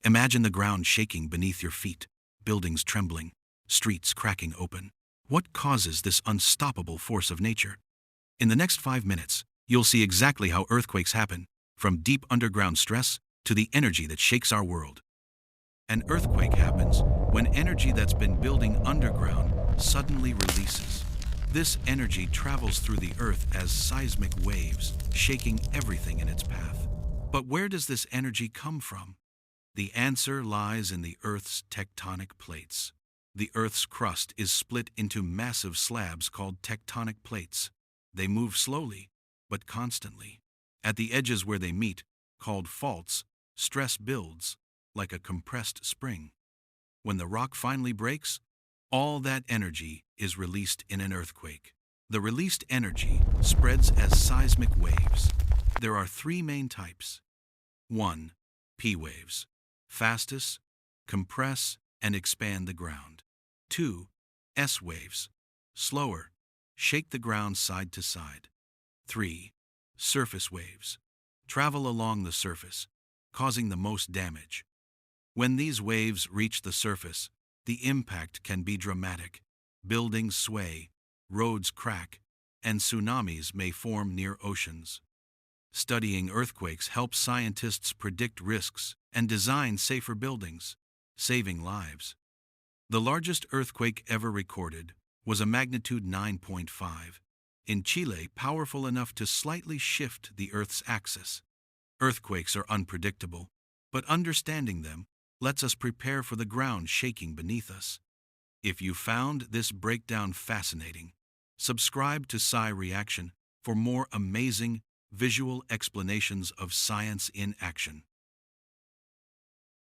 Imagine the ground shaking beneath your feet, buildings trembling, streets cracking open. What causes this unstoppable force of nature? In the next 5 minutes, you'll see exactly how earthquakes happen, from deep underground stress to the energy that shakes our world. An earthquake happens when energy that's been building underground suddenly releases. This energy travels through the earth as seismic waves, shaking everything in its path. But where does this energy come from? The answer lies in the Earth's tectonic plates. The Earth's crust is split into massive slabs called tectonic plates. They move slowly, but constantly. At the edges where they meet, called faults, stress builds, like a compressed spring. When the rock finally breaks, all that energy is released in an earthquake. The released energy spreads as seismic waves. There are three main types. 1. P waves. Fastest, compress, and expand the ground. 2. S waves. Slower, shake the ground side to side. 3. Surface waves. Travel along the surface, causing the most damage. When these waves reach the surface, the impact can be dramatic. Buildings sway, roads crack, and tsunamis may form near oceans. Studying earthquakes helps scientists predict risks and design safer buildings, saving lives. The largest earthquake ever recorded was a magnitude 9.5 in Chile, powerful enough to slightly shift the Earth's axis. Earthquakes are unpredictable, but understanding them lets us prepare for the ground shaking beneath us. If you found this breakdown fascinating, subscribe to Sci Reaction for more amazing visual explanations of science in action.